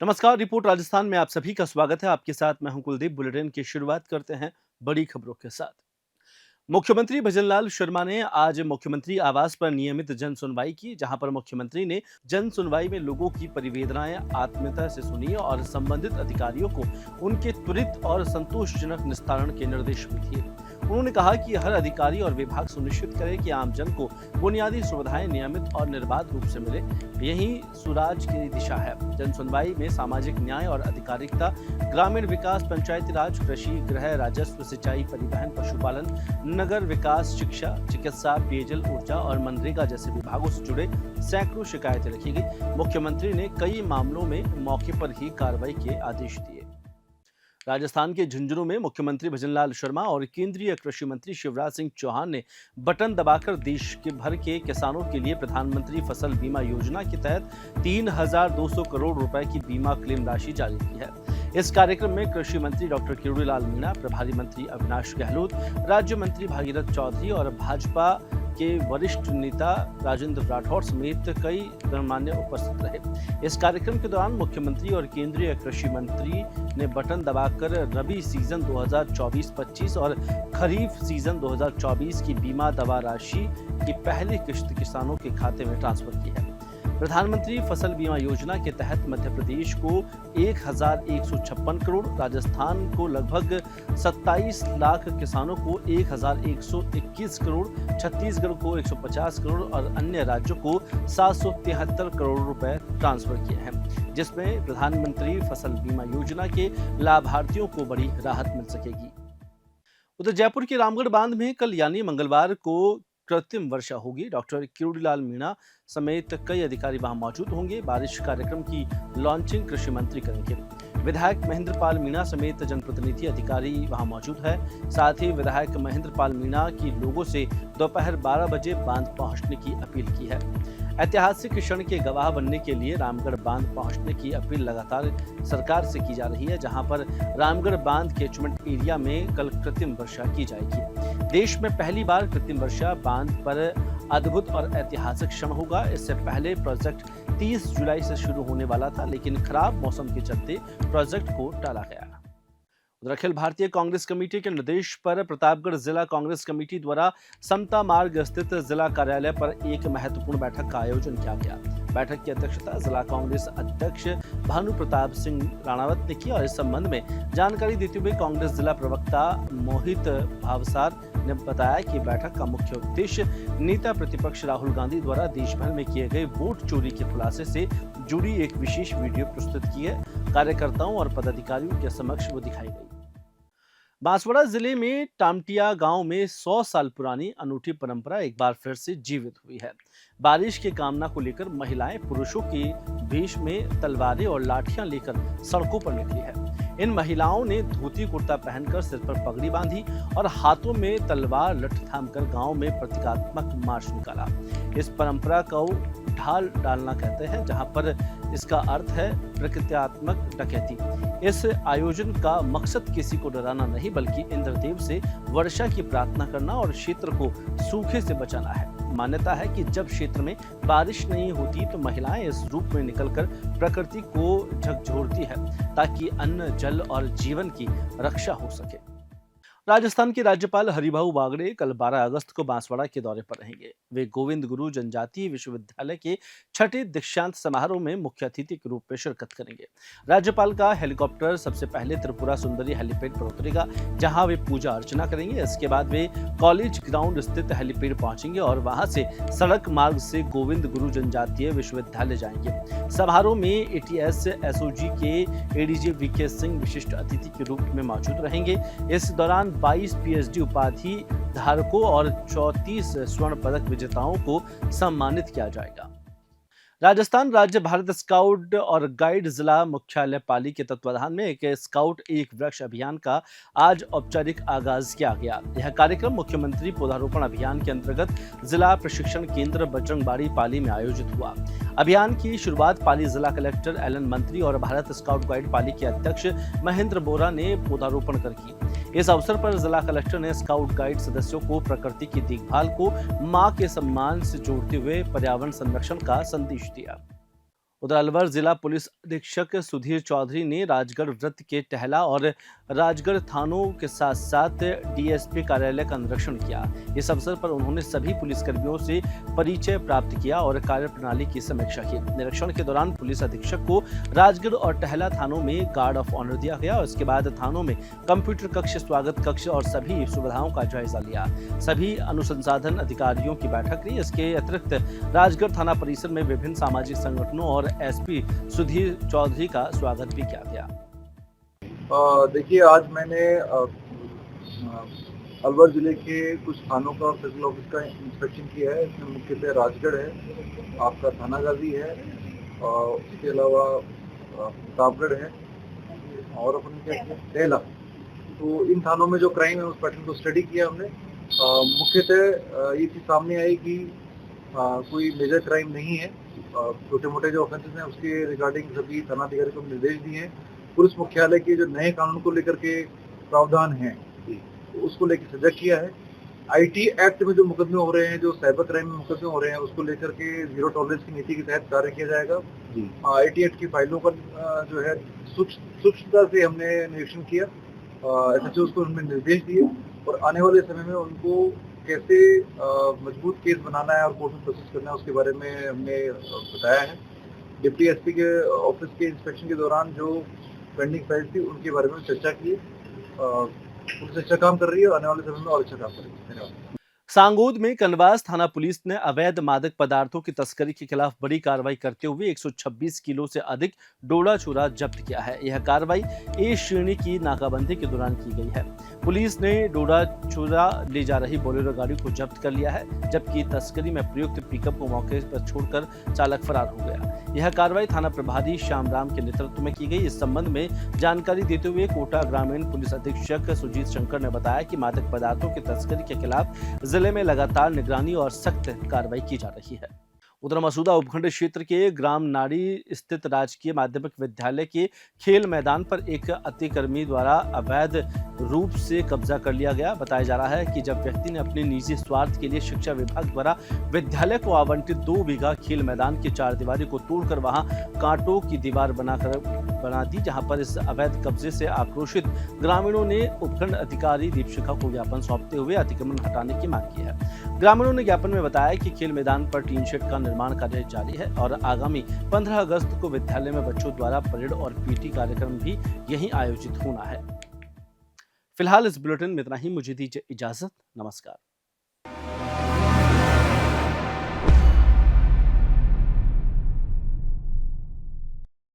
नमस्कार। रिपोर्ट राजस्थान में आप सभी का स्वागत है। आपके साथ मैं हूं कुलदीप। बुलेटिन की शुरुआत करते हैं बड़ी खबरों के साथ। मुख्यमंत्री भजनलाल शर्मा ने आज मुख्यमंत्री आवास पर नियमित जन सुनवाई की, जहां पर मुख्यमंत्री ने जन सुनवाई में लोगों की परिवेदनाएं आत्मीयता से सुनी और संबंधित अधिकारियों को उनके त्वरित और संतोषजनक निस्तारण के निर्देश भी दिए। उन्होंने कहा कि हर अधिकारी और विभाग सुनिश्चित करे कि आमजन को बुनियादी सुविधाएं नियमित और निर्बाध रूप से मिले। यही सुराज की दिशा है। जन सुनवाई में सामाजिक न्याय और अधिकारिता, ग्रामीण विकास, पंचायती राज, कृषि, गृह, राजस्व, सिंचाई, परिवहन, पशुपालन, नगर विकास, शिक्षा, चिकित्सा, पेयजल, ऊर्जा और मनरेगा जैसे विभागों से जुड़े सैकड़ों शिकायतें रखी गई। मुख्यमंत्री ने कई मामलों में मौके पर ही कार्रवाई के आदेश दिए। राजस्थान के झुंझुनू में मुख्यमंत्री भजनलाल शर्मा और केंद्रीय कृषि मंत्री शिवराज सिंह चौहान ने बटन दबाकर देश के भर के किसानों के लिए प्रधानमंत्री फसल बीमा योजना के तहत 3,200 करोड़ रुपए की बीमा क्लेम राशि जारी की है। इस कार्यक्रम में कृषि मंत्री डॉक्टर किरोड़ीलाल मीणा, प्रभारी मंत्री अविनाश गहलोत, राज्य मंत्री भागीरथ चौधरी और भाजपा के वरिष्ठ नेता राजेंद्र राठौड़ समेत कई गणमान्य उपस्थित रहे। इस कार्यक्रम के दौरान मुख्यमंत्री और केंद्रीय कृषि मंत्री ने बटन दबाकर रबी सीजन 2024-25 और खरीफ सीजन 2024 की बीमा दवा राशि की पहली किश्त किसानों के खाते में ट्रांसफर की है। प्रधानमंत्री फसल बीमा योजना के तहत मध्य प्रदेश को 1,156 करोड़, राजस्थान को लगभग 27 लाख, किसानों को 1,121 करोड़, छत्तीसगढ़ को 150 करोड़ और अन्य राज्यों को 773 करोड़ रुपए ट्रांसफर किए हैं, जिसमें प्रधानमंत्री फसल बीमा योजना के लाभार्थियों को बड़ी राहत मिल सकेगी। उधर जयपुर के रामगढ़ बांध में कल यानी मंगलवार को कृत्रिम वर्षा होगी। डॉक्टर किरोड़ीलाल मीणा समेत कई अधिकारी वहां मौजूद होंगे। बारिश कार्यक्रम की लॉन्चिंग कृषि मंत्री करेंगे। विधायक महेंद्र पाल मीणा समेत जनप्रतिनिधि अधिकारी वहां मौजूद है। साथ ही विधायक महेंद्र पाल मीणा की लोगों से दोपहर 12 बजे बांध पहुंचने की अपील की है। ऐतिहासिक क्षण के गवाह बनने के लिए रामगढ़ बांध पहुंचने की अपील लगातार सरकार से की जा रही है, जहां पर रामगढ़ बांध कैचमेंट एरिया में कल कृत्रिम वर्षा की जाएगी। देश में पहली बार कृत्रिम वर्षा बांध पर अद्भुत और ऐतिहासिक क्षण होगा। इससे पहले प्रोजेक्ट 30 जुलाई से शुरू होने वाला था, लेकिन खराब मौसम के चलते प्रोजेक्ट को टाला गया। उधर अखिल भारतीय कांग्रेस कमेटी के निर्देश पर प्रतापगढ़ जिला कांग्रेस कमेटी द्वारा समता मार्ग स्थित जिला कार्यालय पर एक महत्वपूर्ण बैठक का आयोजन किया गया। बैठक की अध्यक्षता जिला कांग्रेस अध्यक्ष भानु प्रताप सिंह राणावत ने की और इस संबंध में जानकारी देते हुए कांग्रेस जिला प्रवक्ता मोहित भावसार ने बताया कि बैठक का मुख्य उद्देश्य नेता प्रतिपक्ष राहुल गांधी द्वारा देश भर में किए गए वोट चोरी के खुलासे से जुड़ी एक विशेष वीडियो प्रस्तुत की है। कार्यकर्ताओं और पदाधिकारियों के समक्ष वो दिखाई गई। बांसवाड़ा जिले में टामटिया गांव में 100 साल पुरानी अनूठी परंपरा एक बार फिर से जीवित हुई है। बारिश की कामना को लेकर महिलाएं पुरुषों के वेश में तलवारें और लाठियां लेकर सड़कों पर निकली है। इन महिलाओं ने धोती कुर्ता पहनकर सिर पर पगड़ी बांधी और हाथों में तलवार लठ थामकर गांव में प्रतीकात्मक मार्च निकाला। इस परंपरा को ढाल डालना कहते हैं, जहां पर इसका अर्थ है प्रकृत्यात्मक डकैती। इस आयोजन का मकसद किसी को डराना नहीं, बल्कि इंद्रदेव से वर्षा की प्रार्थना करना और क्षेत्र को सूखे से बचाना है। मान्यता है कि जब क्षेत्र में बारिश नहीं होती तो महिलाएं इस रूप में निकलकर प्रकृति को झकझोरती है, ताकि अन्न, जल और जीवन की रक्षा हो सके। राजस्थान के राज्यपाल हरिभाऊ बागड़े कल 12 अगस्त को बांसवाड़ा के दौरे पर रहेंगे। वे गोविंद गुरु जनजातीय विश्वविद्यालय के 6ठे दीक्षांत समारोह में मुख्य अतिथि के रूप में शिरकत करेंगे। राज्यपाल का हेलीकॉप्टर सबसे पहले त्रिपुरा सुंदरी हेलीपैड पर उतरेगा, जहां वे पूजा अर्चना करेंगे। इसके बाद वे कॉलेज ग्राउंड स्थित हेलीपैड पहुंचेंगे और वहां से सड़क मार्ग से गोविंद गुरु जनजातीय विश्वविद्यालय जाएंगे। समारोह में एटीएस एसओजी के एडीजी वीके सिंह विशिष्ट अतिथि के रूप में मौजूद रहेंगे। इस दौरान 22 पीएचडी उपाधि धारकों और 34 स्वर्ण पदक विजेताओं को सम्मानित किया जाएगा। राजस्थान राज्य भारत स्काउट और गाइड जिला मुख्यालय पाली के तत्वाधान में एक स्काउट एक वृक्ष अभियान का आज औपचारिक आगाज किया गया। यह कार्यक्रम मुख्यमंत्री पौधारोपण अभियान के अंतर्गत जिला प्रशिक्षण केंद्र बजरंगबाड़ी पाली में आयोजित हुआ। अभियान की शुरुआत पाली जिला कलेक्टर एलन मंत्री और भारत स्काउट गाइड पाली के अध्यक्ष महेंद्र बोरा ने पौधारोपण कर की। इस अवसर पर जिला कलेक्टर ने स्काउट गाइड सदस्यों को प्रकृति की देखभाल को मां के सम्मान से जोड़ते हुए पर्यावरण संरक्षण का संदेश दिया। उधर अलवर जिला पुलिस अधीक्षक सुधीर चौधरी ने राजगढ़ वृत्त के टहला और राजगढ़ थानों के साथ साथ डीएसपी कार्यालय का निरीक्षण किया। इस अवसर पर उन्होंने सभी पुलिसकर्मियों से परिचय प्राप्त किया और कार्यप्रणाली की समीक्षा की। निरीक्षण के दौरान पुलिस अधीक्षक को राजगढ़ और टहला थानों में गार्ड ऑफ ऑनर दिया गया और इसके बाद थानों में कंप्यूटर कक्ष, स्वागत कक्ष और सभी सुविधाओं का जायजा लिया। सभी अनुसंधान अधिकारियों की बैठक रही। इसके अतिरिक्त राजगढ़ थाना परिसर में विभिन्न सामाजिक संगठनों और एसपी सुधीर चौधरी का स्वागत भी किया गया। देखिए, आज मैंने अलवर जिले के कुछ थानों का सर्किल ऑफिस का इंस्पेक्शन किया है। इसमें मुख्यतः राजगढ़ है, आपका थाना गाजी है, उसके अलावा प्रतापगढ़ है और अपन क्या किया, टहला। तो इन थानों में जो क्राइम है उस पैटर्न को स्टडी किया हमने। मुख्यतः ये चीज़ सामने आई कि कोई मेजर क्राइम नहीं है। छोटे मोटे जो ऑफेंसेस हैं उसके रिगार्डिंग सभी थानाधिकारी को निर्देश दिए हैं। पुलिस मुख्यालय के जो नए कानून को लेकर के प्रावधान हैं तो उसको लेकर सजग किया है। आईटी एक्ट में जो मुकदमे हो रहे हैं, जो साइबर क्राइम में मुकदमे हो रहे हैं, उसको लेकर के जीरो टॉलरेंस की नीति के तहत कार्य किया जाएगा। आईटी एक्ट की फाइलों पर जो है सूक्ष्मता से हमने निरीक्षण किया। एसएचओ को हमने निर्देश दिए और आने वाले समय में उनको कैसे मजबूत केस बनाना है और कोर्ट में प्रोसेस करना है उसके बारे में हमने बताया है। डिप्टी एसपी के ऑफिस के इंस्पेक्शन के दौरान जो पेंडिंग फाइल थी उनके बारे में चर्चा की। पुलिस अच्छा काम कर रही है और आने वाले समय में और अच्छा काम करेगी। धन्यवाद। सांगोद में कनवास थाना पुलिस ने अवैध मादक पदार्थों की तस्करी के खिलाफ बड़ी कार्रवाई करते हुए 126 किलो से अधिक डोडा चूरा जब्त किया है। यह कार्रवाई ए श्रेणी की नाकाबंदी के दौरान की गई है। पुलिस ने डोडा चूरा ले जा रही बोलेरो गाड़ी को जब्त कर लिया है, जबकि तस्करी में प्रयुक्त पिकअप को मौके पर छोड़कर चालक फरार हो गया। यह कार्रवाई थाना प्रभारी श्याम राम के नेतृत्व में की गई। इस संबंध में जानकारी देते हुए कोटा ग्रामीण पुलिस अधीक्षक सुजीत शंकर ने बताया कि मादक पदार्थों की तस्करी के खिलाफ जिले में लगातार निगरानी और सख्त कार्रवाई की जा रही है। उधर मसूदा उपखंड क्षेत्र के ग्राम नाड़ी स्थित राजकीय माध्यमिक विद्यालय के खेल मैदान पर एक अतिक्रमी द्वारा अवैध रूप से कब्जा कर लिया गया। बताया जा रहा है कि जब व्यक्ति ने अपने निजी स्वार्थ के लिए शिक्षा विभाग द्वारा विद्यालय को आवंटित 2 बीघा खेल मैदान की 4 दीवारी को तोड़कर वहां कांटों की दीवार बना दी, जहां पर इस अवैध कब्जे से आक्रोशित ग्रामीणों ने उपखंड अधिकारी दीपशिखा को ज्ञापन सौंपते हुए अतिक्रमण हटाने की मांग की है। ग्रामीणों ने ज्ञापन में बताया कि खेल मैदान पर टीन शेड का निर्माण कार्य जारी है और आगामी 15 अगस्त को विद्यालय में बच्चों द्वारा परेड और पीटी कार्यक्रम भी यहीं आयोजित होना है। फिलहाल इस बुलेटिन में इतना ही। मुझे दीजिए इजाजत। नमस्कार।